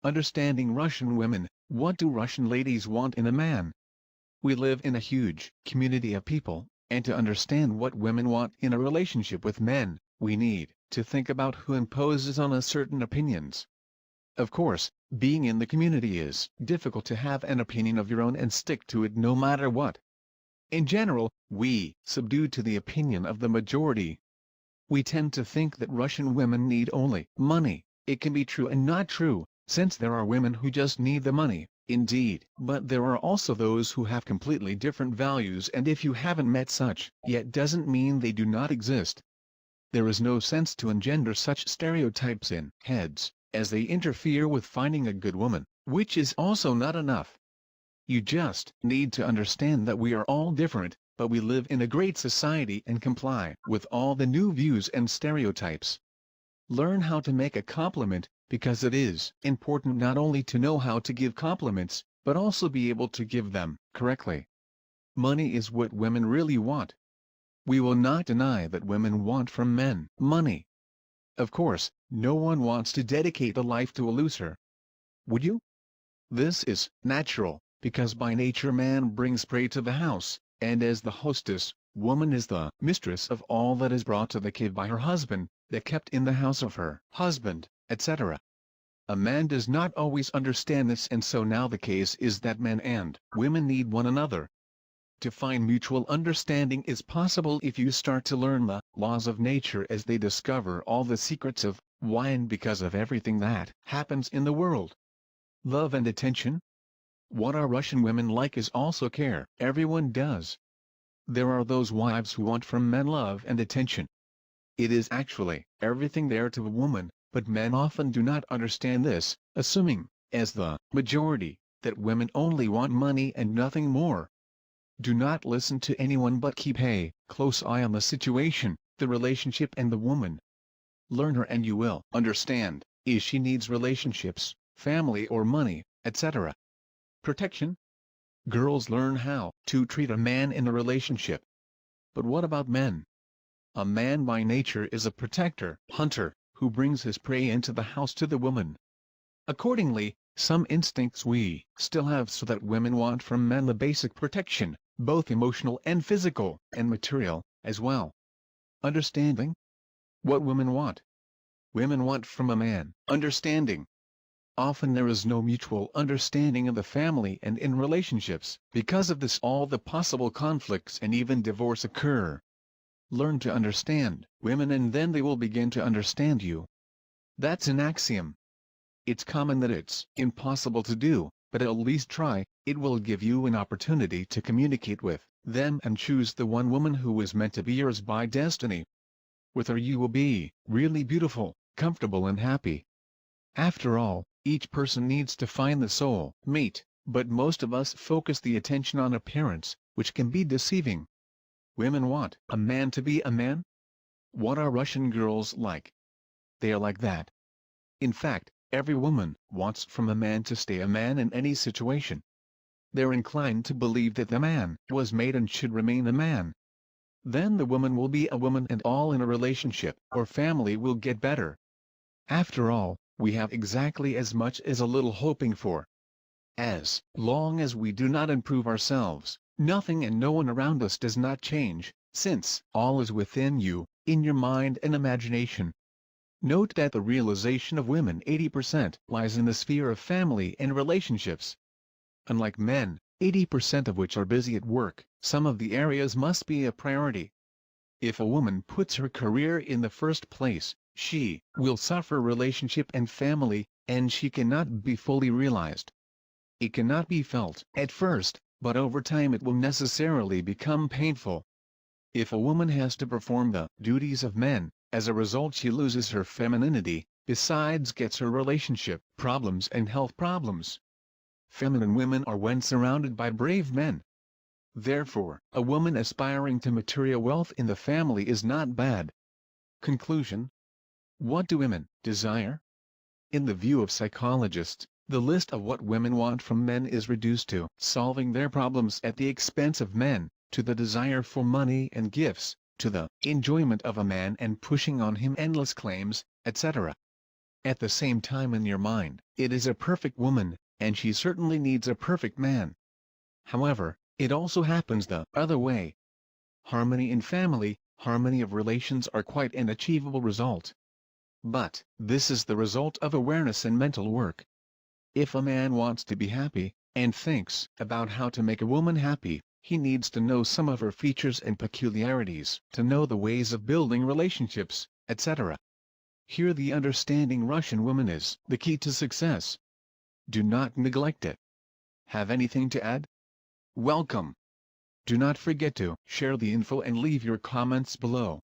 Understanding Russian women. What do Russian ladies want in a man? We live in a huge community of people, and to understand what women want in a relationship with men, we need to think about who imposes on us certain opinions. Of course, being in the community is difficult to have an opinion of your own and stick to it no matter what. In general, we subdue to the opinion of the majority. We tend to think that Russian women need only money. It can be true and not true, since there are women who just need the money, indeed. But there are also those who have completely different values, and if you haven't met such yet doesn't mean they do not exist. There is no sense to engender such stereotypes in heads, as they interfere with finding a good woman, which is also not enough. You just need to understand that we are all different, but we live in a great society and comply with all the new views and stereotypes. Learn how to make a compliment, because it is important not only to know how to give compliments, but also be able to give them correctly. Money is what women really want. We will not deny that women want from men money. Of course, no one wants to dedicate a life to a loser. Would you? This is natural, because by nature man brings prey to the house, and as the hostess, woman is the mistress of all that is brought to the kid by her husband, that kept in the house of her husband, etc. A man does not always understand this, and so now the case is that men and women need one another. To find mutual understanding is possible if you start to learn the laws of nature as they discover all the secrets of why and because of everything that happens in the world. Love and attention. What our Russian women like is also care. Everyone does. There are those wives who want from men love and attention. It is actually everything there to a woman, but men often do not understand this, assuming, as the majority, that women only want money and nothing more. Do not listen to anyone but keep a close eye on the situation, the relationship and the woman. Learn her and you will understand, if she needs relationships, family or money, etc. Protection. Girls learn how to treat a man in a relationship. But what about men? A man by nature is a protector, hunter, who brings his prey into the house to the woman. Accordingly, some instincts we still have so that women want from men the basic protection, both emotional and physical, and material, as well. Understanding. What women want. Women want from a man understanding. Often there is no mutual understanding in the family and in relationships. Because of this, all the possible conflicts and even divorce occur. Learn to understand women and then they will begin to understand you. That's an axiom. It's common that it's impossible to do, but at least try. It will give you an opportunity to communicate with them and choose the one woman who is meant to be yours by destiny. With her you will be really beautiful, comfortable and happy. After all, each person needs to find the soul mate, but most of us focus the attention on appearance, which can be deceiving. Women want a man to be a man. What are Russian girls like? They are like that. In fact, every woman wants from a man to stay a man in any situation. They're inclined to believe that the man was made and should remain a man. Then the woman will be a woman and all in a relationship or family will get better. After all, we have exactly as much as a little hoping for. As long as we do not improve ourselves, nothing and no one around us does not change, since all is within you, in your mind and imagination. Note that the realization of women 80% lies in the sphere of family and relationships. Unlike men, 80% of which are busy at work, some of the areas must be a priority. If a woman puts her career in the first place, she will suffer relationship and family, and she cannot be fully realized. It cannot be felt at first, but over time it will necessarily become painful. If a woman has to perform the duties of men, as a result she loses her femininity, besides gets her relationship problems and health problems. Feminine women are when surrounded by brave men. Therefore, a woman aspiring to material wealth in the family is not bad. Conclusion. What do women desire? In the view of psychologists, the list of what women want from men is reduced to solving their problems at the expense of men, to the desire for money and gifts, to the enjoyment of a man and pushing on him endless claims, etc. At the same time in your mind, it is a perfect woman, and she certainly needs a perfect man. However, it also happens the other way. Harmony in family, harmony of relations are quite an achievable result. But, this is the result of awareness and mental work. If a man wants to be happy, and thinks about how to make a woman happy, he needs to know some of her features and peculiarities, to know the ways of building relationships, etc. Here the understanding Russian woman is the key to success. Do not neglect it. Have anything to add? Welcome. Do not forget to share the info and leave your comments below.